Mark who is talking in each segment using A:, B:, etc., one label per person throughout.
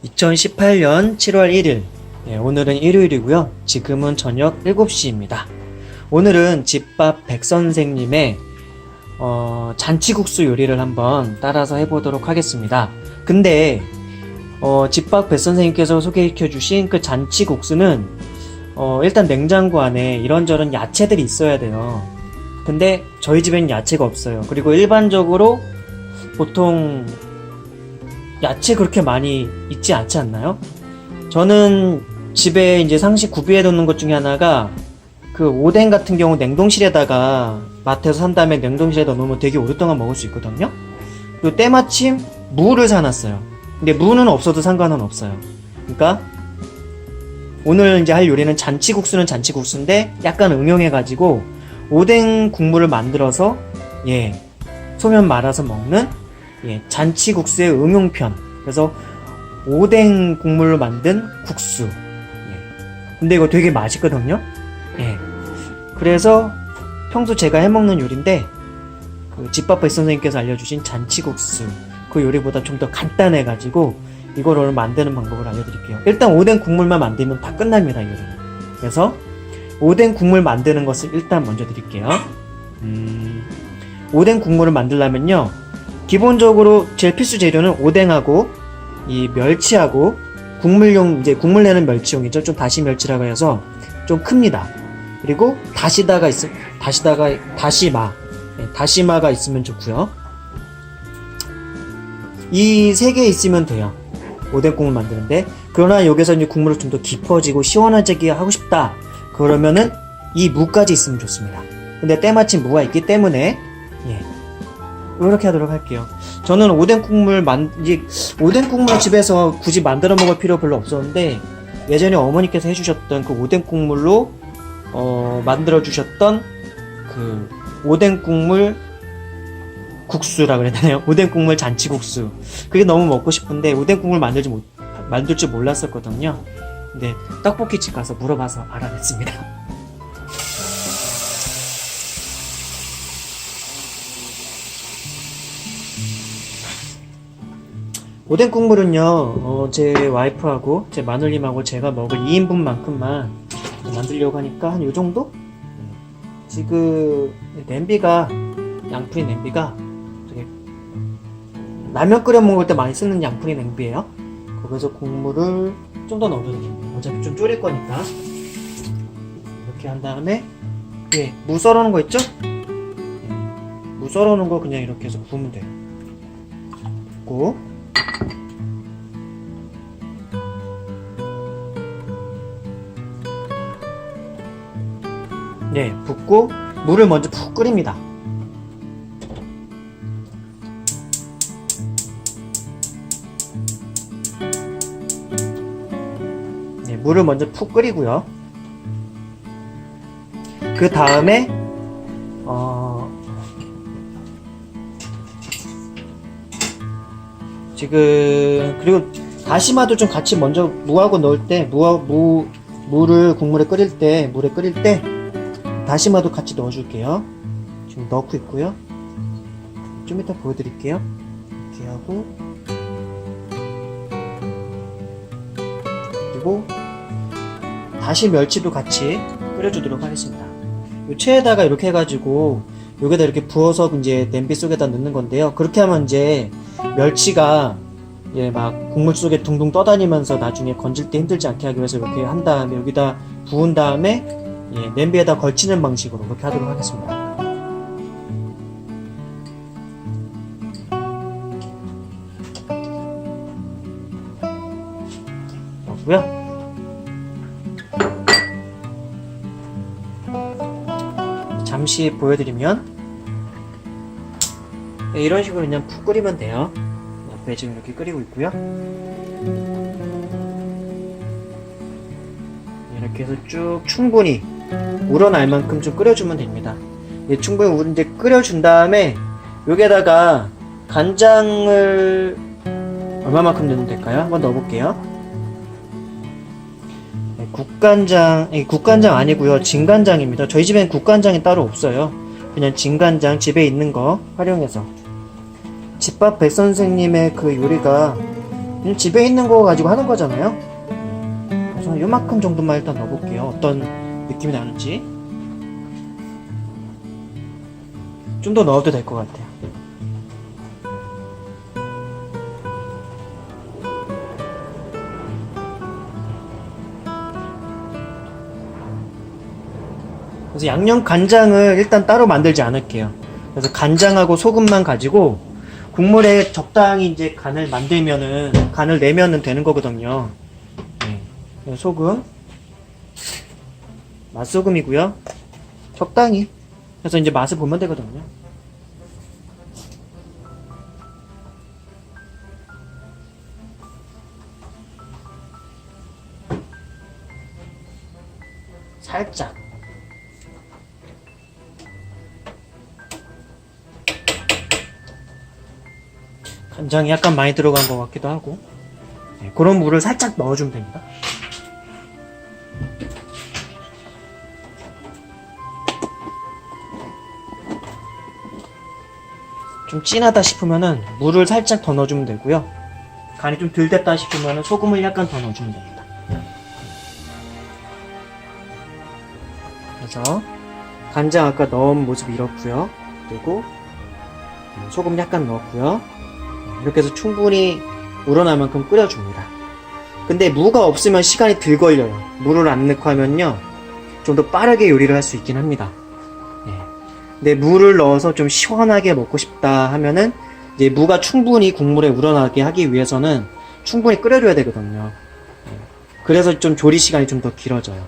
A: 2018년 7월 1일, 오늘은 일요일이고요. 지금은 저녁 7시입니다. 오늘은 집밥 백선생님의 잔치국수 요리를 한번 따라서 해보도록 하겠습니다. 근데 집밥 백선생님께서 소개시켜주신 그 잔치국수는 일단 냉장고 안에 이런저런 야채들이 있어야 돼요. 근데 저희 집엔 야채가 없어요. 그리고 일반적으로 보통 야채 그렇게 많이 있지 않지 않나요? 저는 집에 이제 상시 구비해 놓는 것 중에 하나가 그 오뎅 같은 경우 냉동실에다가 마트에서 산 다음에 냉동실에다 놓으면 되게 오랫동안 먹을 수 있거든요. 그리고 때마침 무를 사놨어요. 근데 무는 없어도 상관은 없어요. 그러니까 오늘 이제 할 요리는 잔치국수는 잔치국수인데 약간 응용해가지고 오뎅 국물을 만들어서 소면 말아서 먹는 잔치국수의 응용편. 그래서 오뎅 국물로 만든 국수. 근데 이거 되게 맛있거든요. 그래서 평소 제가 해먹는 요리인데 그 집밥 백선생님께서 알려주신 잔치국수 그 요리보다 좀 더 간단해가지고 이걸 오늘 만드는 방법을 알려드릴게요. 일단 오뎅 국물만 만들면 다 끝납니다, 이 요리는. 그래서 오뎅 국물 만드는 것을 일단 먼저 드릴게요. 오뎅 국물을 만들려면요, 기본적으로 제일 필수 재료는 오뎅하고 이 멸치하고 국물용, 이제 국물 내는 멸치용이죠. 좀 다시 멸치라고 해서 좀 큽니다. 그리고 다시마가 있으면 좋고요. 이 세 개 있으면 돼요, 오뎅 국물 만드는데. 그러나 여기서 이제 국물을 좀 더 깊어지고 시원하게 하고 싶다 그러면은 이 무까지 있으면 좋습니다. 근데 때마침 무가 있기 때문에 이렇게 하도록 할게요. 저는 오뎅 국물 집에서 굳이 만들어 먹을 필요 별로 없었는데, 예전에 어머니께서 해주셨던 그 오뎅 국물로 만들어 주셨던 그 오뎅 국물 국수라 그래야 되나요? 오뎅 국물 잔치국수. 그게 너무 먹고 싶은데 오뎅 국물 만들 줄 몰랐었거든요. 근데 떡볶이집 가서 물어봐서 알아냈습니다. 오뎅 국물은요, 제 와이프하고 제 마눌님하고 제가 먹을 2인분만큼만 만들려고 하니까 한 요정도? 지금 냄비가, 양푼이 냄비가 되게 라면 끓여 먹을 때 많이 쓰는 양푼이 냄비예요. 거기서 국물을 좀 더 넣어드릴게요. 어차피 좀 졸일 거니까. 이렇게 한 다음에 무 썰어놓은 거 있죠? 무 썰어놓은 거 그냥 이렇게 해서 부으면 돼요. 붓고 붓고 물을 먼저 푹 끓입니다. 물을 먼저 푹 끓이고요. 그 다음에 그리고 다시마도 좀 같이 먼저 무하고 넣을 때 물을 국물에 끓일 때 다시마도 같이 넣어줄게요. 지금 넣고 있고요. 좀 이따 보여드릴게요. 이렇게 하고, 그리고 다시 멸치도 같이 끓여주도록 하겠습니다. 이 체에다가 이렇게 해가지고 여기다 이렇게 부어서 이제 냄비 속에다 넣는 건데요. 그렇게 하면 이제 멸치가 막 국물 속에 둥둥 떠다니면서 나중에 건질 때 힘들지 않게 하기 위해서 이렇게 한 다음에 여기다 부은 다음에 냄비에다 걸치는 방식으로 그렇게 하도록 하겠습니다. 넣고요. 잠시 보여드리면 이런 식으로 그냥 푹 끓이면 돼요. 옆에 지금 이렇게 끓이고 있고요. 이렇게 해서 쭉 충분히 우러날 만큼 좀 끓여주면 됩니다. 충분히 이제 끓여준 다음에 여기에다가 간장을 얼마만큼 넣으면 될까요? 한번 넣어볼게요. 국간장 아니고요, 진간장입니다. 저희 집엔 국간장이 따로 없어요. 그냥 진간장 집에 있는 거 활용해서. 집밥 백선생님의 그 요리가 집에 있는 거 가지고 하는 거잖아요. 그래서 요만큼 정도만 일단 넣어볼게요. 어떤 느낌이 나는지. 좀 더 넣어도 될 것 같아요. 그래서 양념 간장을 일단 따로 만들지 않을게요. 그래서 간장하고 소금만 가지고 국물에 적당히 이제 간을 내면은 되는 거거든요. 네. 소금, 맛소금이고요. 적당히. 그래서 이제 맛을 보면 되거든요. 살짝. 간장이 약간 많이 들어간 것 같기도 하고. 네, 그런 물을 살짝 넣어주면 됩니다. 좀 진하다 싶으면은 물을 살짝 더 넣어주면 되고요. 간이 좀 덜 됐다 싶으면은 소금을 약간 더 넣어주면 됩니다. 그래서 간장 아까 넣은 모습 이렇고요. 그리고 소금 약간 넣었고요. 이렇게 해서 충분히 우러날 만큼 끓여줍니다. 근데 무가 없으면 시간이 덜 걸려요. 물을 안 넣고 하면요 좀 더 빠르게 요리를 할 수 있긴 합니다. 근데 물을 넣어서 좀 시원하게 먹고 싶다 하면은 이제 무가 충분히 국물에 우러나게 하기 위해서는 충분히 끓여줘야 되거든요. 그래서 좀 조리 시간이 좀 더 길어져요.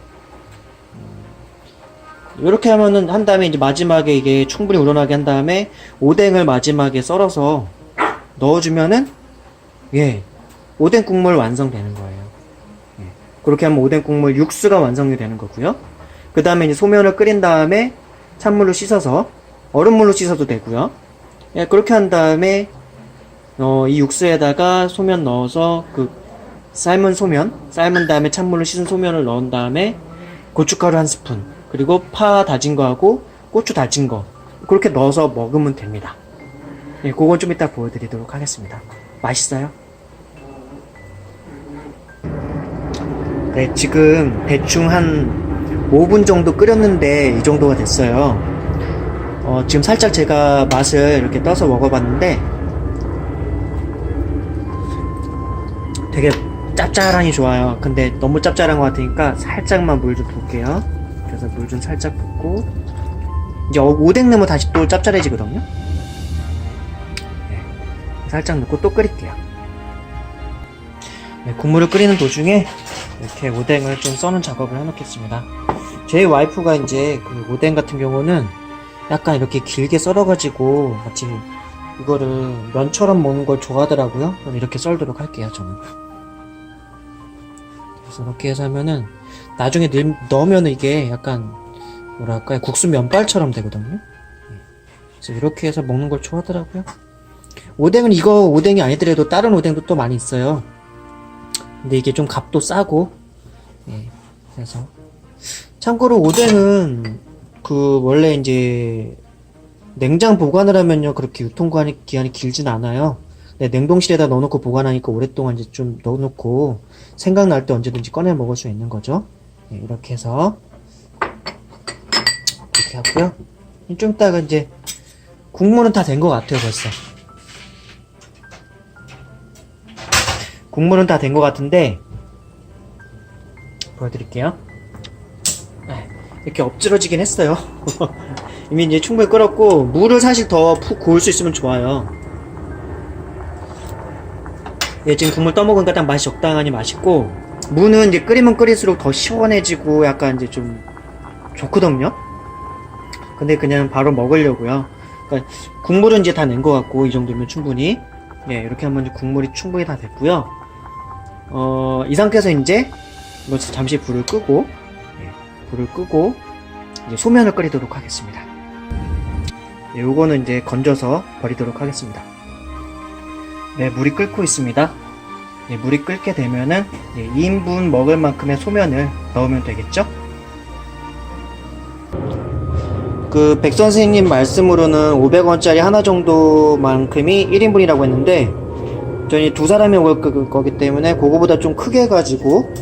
A: 이렇게 하면은 한 다음에 이제 마지막에 이게 충분히 우러나게 한 다음에 오뎅을 마지막에 썰어서 넣어주면은 오뎅 국물 완성되는 거예요. 그렇게 하면 오뎅 국물 육수가 완성이 되는 거고요. 그 다음에 이제 소면을 끓인 다음에 찬물로 씻어서 얼음물로 씻어도 되고요. 그렇게 한 다음에 이 육수에다가 소면 넣어서 삶은 다음에 찬물로 씻은 소면을 넣은 다음에 고춧가루 한 스푼 그리고 파 다진 거하고 고추 다진 거 그렇게 넣어서 먹으면 됩니다. 그건 좀 이따 보여드리도록 하겠습니다. 맛있어요? 네, 지금 대충 한 5분 정도 끓였는데 이 정도가 됐어요. 지금 살짝 제가 맛을 이렇게 떠서 먹어봤는데 되게 짭짤하니 좋아요. 근데 너무 짭짤한 것 같으니까 살짝만 물 좀 붓게요. 그래서 물 좀 살짝 붓고 이제 오뎅 넣으면 다시 또 짭짤해지거든요. 살짝 넣고 또 끓일게요. 국물을 끓이는 도중에 이렇게 오뎅을 좀 써는 작업을 해놓겠습니다. 제 와이프가 이제 그 오뎅 같은 경우는 약간 이렇게 길게 썰어가지고 마치 이거를 면처럼 먹는 걸 좋아하더라고요. 그럼 이렇게 썰도록 할게요, 저는. 그래서 이렇게 해서 하면은 나중에 넣으면 이게 약간 뭐랄까요, 국수 면발처럼 되거든요. 그래서 이렇게 해서 먹는 걸 좋아하더라고요. 오뎅은 이거 오뎅이 아니더라도 다른 오뎅도 또 많이 있어요. 근데 이게 좀 값도 싸고, 그래서 참고로 오뎅은 원래 이제 냉장 보관을 하면요 그렇게 유통기한이 길진 않아요. 냉동실에다 넣어놓고 보관하니까 오랫동안 이제 좀 넣어놓고 생각날 때 언제든지 꺼내 먹을 수 있는 거죠. 이렇게 해서 이렇게 하고요. 좀 이따가 이제 국물은 다 된 것 같아요. 벌써 국물은 다 된 것 같은데 보여드릴게요. 이렇게 엎질러지긴 했어요. 이미 이제 충분히 끓었고 물을 사실 더 푹 고을 수 있으면 좋아요. 지금 국물 떠먹으니까 딱 맛이 적당하니 맛있고 무는 이제 끓이면 끓일수록 더 시원해지고 약간 이제 좀 좋거든요. 근데 그냥 바로 먹으려고요. 그러니까 국물은 이제 다 낸 것 같고 이 정도면 충분히 이렇게 하면 이제 국물이 충분히 다 됐고요. 이 상태에서 이제 잠시 불을 끄고 이제 소면을 끓이도록 하겠습니다. 요거는 이제 건져서 버리도록 하겠습니다. 물이 끓고 있습니다. 물이 끓게 되면은 2인분 먹을 만큼의 소면을 넣으면 되겠죠? 백 선생님 말씀으로는 500원짜리 하나 정도만큼이 1인분이라고 했는데 저희 두 사람이 먹을 거기 때문에 그거보다 좀 크게 해가지고,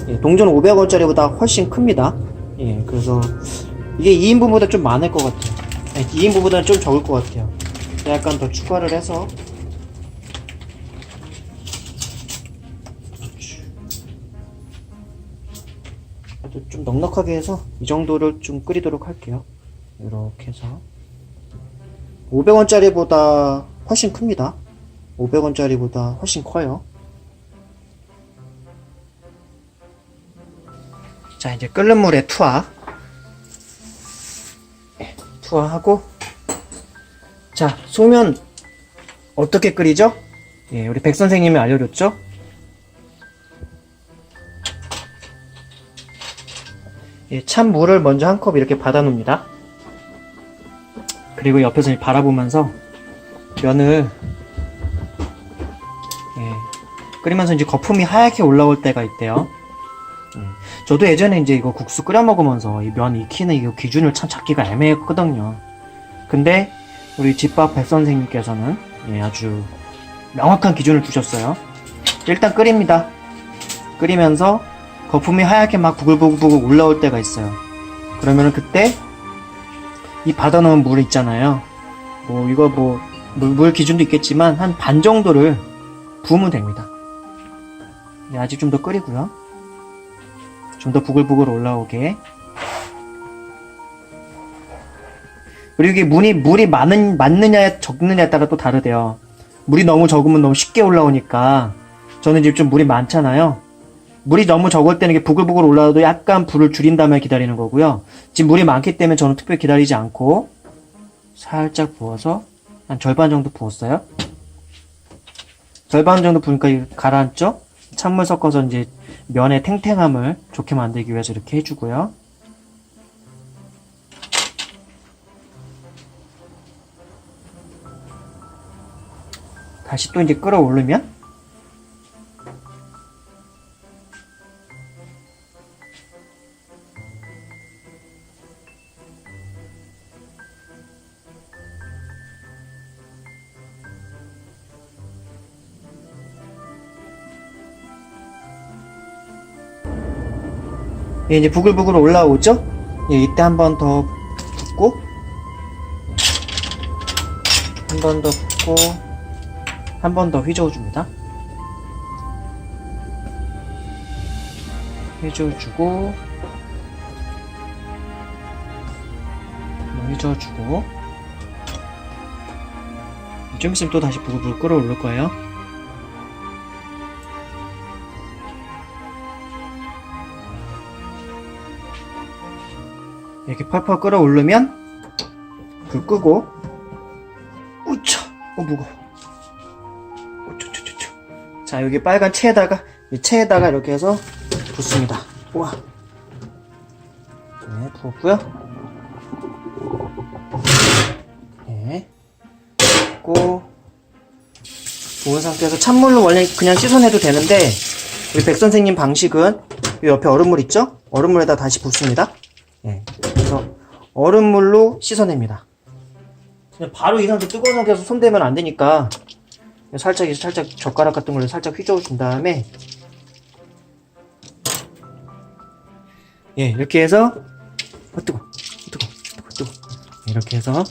A: 예, 동전 500원짜리보다 훨씬 큽니다. 예, 그래서 이게 2인분보다 좀 많을 것 같아요. 예, 2인분보다는 좀 적을 것 같아요. 약간 더 추가를 해서 좀 넉넉하게 해서 이 정도를 좀 끓이도록 할게요. 이렇게 해서 500원짜리보다 훨씬 큽니다. 500원짜리보다 훨씬 커요. 자, 이제 끓는 물에 투하하고, 자, 소면 어떻게 끓이죠? 예, 우리 백 선생님이 알려줬죠? 예, 찬물을 먼저 한 컵 이렇게 받아 놓습니다. 그리고 옆에서 바라보면서 면을, 예, 끓이면서 이제 거품이 하얗게 올라올 때가 있대요. 저도 예전에 이제 이거 국수 끓여 먹으면서 이 면 익히는 이 기준을 참 잡기가 애매했거든요. 근데 우리 집밥 백 선생님께서는, 예, 아주 명확한 기준을 주셨어요. 일단 끓입니다. 끓이면서 거품이 하얗게 막 부글부글 올라올 때가 있어요. 그러면은 그때 이 받아놓은 물 있잖아요. 이거 물 기준도 있겠지만 한 반 정도를 부으면 됩니다. 네, 아직 좀 더 끓이고요. 좀 더 부글부글 올라오게. 그리고 이게 물이 많느냐 적느냐에 따라 또 다르대요. 물이 너무 적으면 너무 쉽게 올라오니까, 저는 지금 좀 물이 많잖아요. 물이 너무 적을 때는 이게 부글부글 올라와도 약간 불을 줄인 다음에 기다리는 거고요. 지금 물이 많기 때문에 저는 특별히 기다리지 않고 살짝 부어서 한 절반 정도 부었어요. 절반 정도 부으니까 가라앉죠? 찬물 섞어서 이제 면의 탱탱함을 좋게 만들기 위해서 이렇게 해주고요. 다시 또 이제 끓어오르면 예, 이제 부글부글 올라오죠? 예, 이때 한 번 더 붓고, 한 번 더 붓고, 한 번 더 휘저어줍니다. 휘저어주고, 휘저어주고, 좀 있으면 또 다시 부글부글 끓어오를 거예요. 이렇게 펄펄 끓어오르면 불 끄고, 우차, 무거워. 우쭈쭈쭈쭈. 자, 여기 빨간 체에다가 이렇게 해서 붓습니다. 우와. 네, 부었고요. 네, 붓고, 부은 상태에서 찬물로 원래 그냥 씻어내도 되는데, 우리 백 선생님 방식은 이 옆에 얼음물 있죠? 얼음물에다 다시 붓습니다. 예, 그래서 얼음물로 씻어냅니다. 그냥 바로 이 상태, 뜨거운 상태에서 손대면 안 되니까 살짝 젓가락 같은 걸로 살짝 휘저어준 다음에, 예, 이렇게 해서 뜨거 이렇게 해서,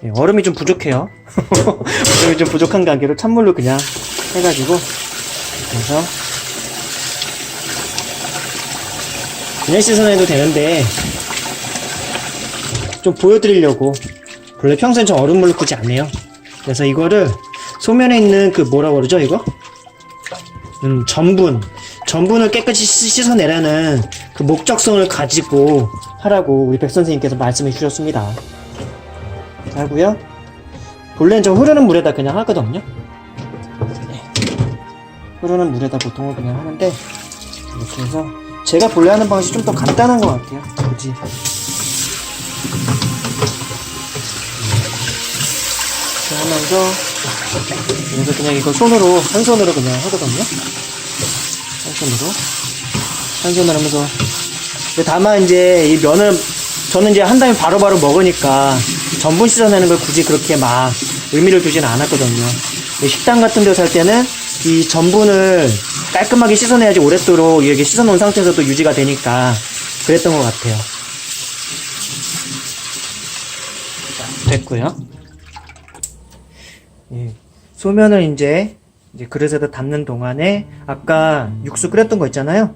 A: 예, 얼음이 좀 부족해요. 얼음이 좀 부족한 관계로 찬물로 그냥 해가지고, 그래서 그냥 씻어내도 되는데 좀 보여드리려고 원래 평소엔 저 얼음물로 굳이 안 해요. 그래서 이거를 소면에 있는 그 뭐라고 그러죠 이거? 전분을 깨끗이 씻어내라는 그 목적성을 가지고 하라고 우리 백 선생님께서 말씀해 주셨습니다. 하고요. 본래는 저 흐르는 물에다 그냥 하거든요. 네. 흐르는 물에다 보통은 그냥 하는데, 이렇게 해서 제가 본래 하는 방식이 좀 더 간단한 것 같아요. 그치? 이렇게 하면서, 그래서 그냥 이거 한 손으로 그냥 하거든요. 한 손으로 하면서. 근데 다만 이제 이 면을, 저는 이제 한 다음에 바로바로 먹으니까 전분 씻어내는 걸 굳이 그렇게 막 의미를 두지는 않았거든요. 식당 같은 데 살 때는 이 전분을 깔끔하게 씻어내야지 오랫도록 이렇게 씻어놓은 상태에서도 유지가 되니까 그랬던 것 같아요. 자, 됐고요. 예, 소면을 이제 그릇에다 담는 동안에 아까 육수 끓였던 거 있잖아요.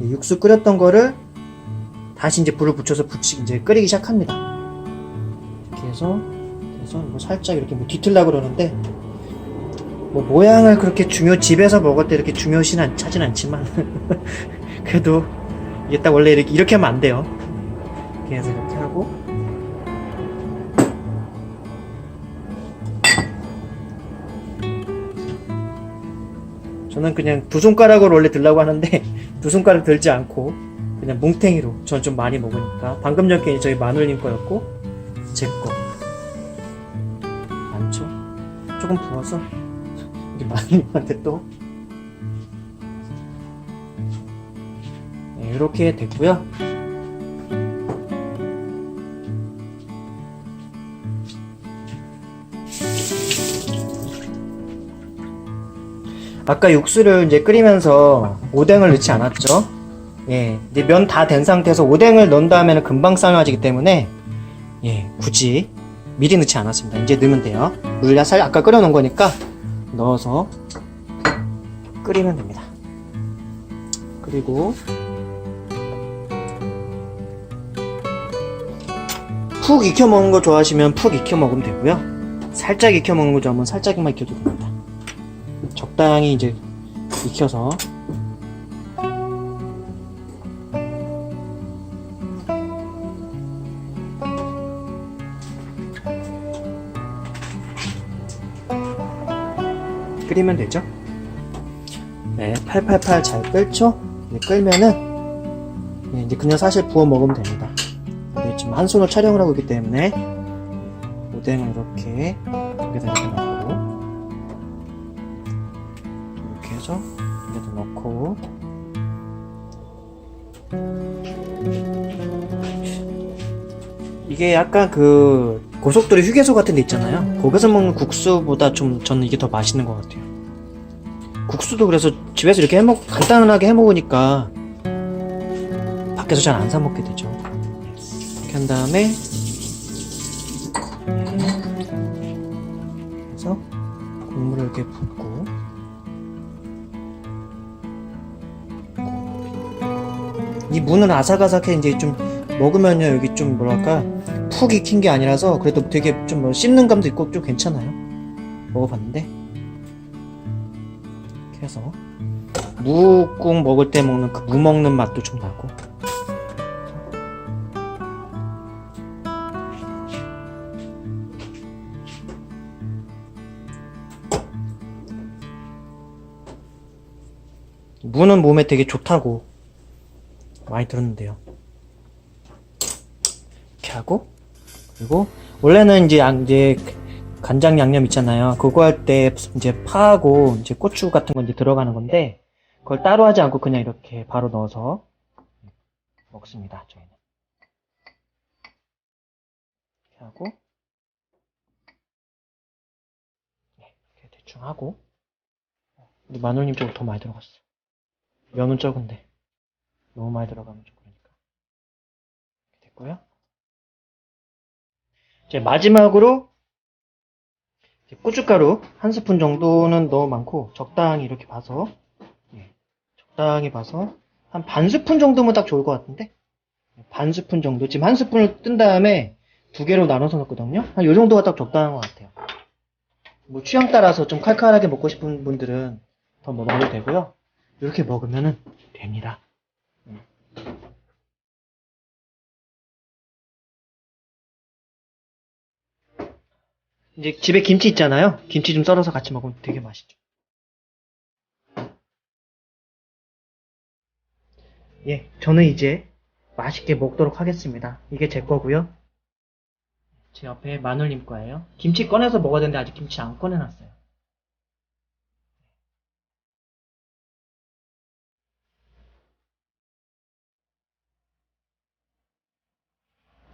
A: 이 육수 끓였던 거를 다시 이제 불을 붙여서 이제 끓이기 시작합니다. 이렇게 해서 뭐 살짝 이렇게 뭐 뒤틀라 그러는데 뭐 모양을 그렇게 집에서 먹을 때 이렇게 중요시는 하진 않지만 그래도 이게 딱 원래 이렇게 하면 안 돼요. 이렇게 해서 이렇게 하고 저는 그냥 두 손가락으로 원래 들라고 하는데 두 손가락 들지 않고 그냥 뭉탱이로 전 좀 많이 먹으니까 방금 전에 저희 마눌님 거였고 제 거 많죠? 조금 부어서 이게 마눌님한테 또 네, 이렇게 됐고요. 아까 육수를 이제 끓이면서 오뎅을 넣지 않았죠? 예, 이제 면 다 된 상태에서 오뎅을 넣은 다음에는 금방 삶아지기 때문에 예, 굳이 미리 넣지 않았습니다. 이제 넣으면 돼요. 물야살 아까 끓여놓은 거니까 넣어서 끓이면 됩니다. 그리고 푹 익혀 먹는 거 좋아하시면 푹 익혀 먹으면 되고요. 살짝 익혀 먹는 거 좋아하면 살짝만 익혀도 됩니다. 적당히 이제 익혀서 끓이면 되죠. 네, 팔팔팔 잘 끓죠? 네, 끓면은 네, 이제 그냥 사실 부어 먹으면 됩니다. 네, 지금 한 손으로 촬영을 하고 있기 때문에 오뎅을 이렇게 여기다 이렇게 넣고 이렇게 해서 여기다 넣고 이게 약간 그 고속도로 휴게소 같은 데 있잖아요. 거기서 먹는 국수보다 좀 저는 이게 더 맛있는 것 같아요. 국수도 그래서 집에서 이렇게 간단하게 해 먹으니까 밖에서 잘 안 사 먹게 되죠. 이렇게 한 다음에 그래서 국물을 이렇게 붓고 이 무는 아삭아삭해. 이제 좀 먹으면요 여기 좀 뭐랄까 푹 익힌 게 아니라서 그래도 되게 좀 뭐 씹는 감도 있고 좀 괜찮아요. 먹어봤는데 이렇게 해서 무국 먹을 때 먹는 그 무 먹는 맛도 좀 나고 무는 몸에 되게 좋다고 많이 들었는데요. 이렇게 하고 그리고 원래는 이제 간장 양념 있잖아요. 그거 할 때 이제 파하고 이제 고추 같은 거 이제 들어가는 건데 그걸 따로 하지 않고 그냥 이렇게 바로 넣어서 먹습니다. 저희는 이렇게 하고 이렇게 대충 하고 우리 마눌님 쪽으로 더 많이 들어갔어. 면은 적은데 너무 많이 들어가면 좀 그러니까 이렇게 됐고요. 이제 마지막으로 이제 고춧가루 한 스푼 정도는 너무 많고 적당히 이렇게 봐서 적당히 봐서 한 반 스푼 정도면 딱 좋을 것 같은데 반 스푼 정도. 지금 한 스푼을 뜬 다음에 두 개로 나눠서 넣었거든요. 한 요 정도가 딱 적당한 것 같아요. 뭐 취향 따라서 좀 칼칼하게 먹고 싶은 분들은 더 먹어도 되고요. 이렇게 먹으면 됩니다. 이제 집에 김치 있잖아요. 김치 좀 썰어서 같이 먹으면 되게 맛있죠. 예, 저는 이제 맛있게 먹도록 하겠습니다. 이게 제 거고요. 제 옆에 마눌님 거예요. 김치 꺼내서 먹어야 되는데 아직 김치 안 꺼내놨어요.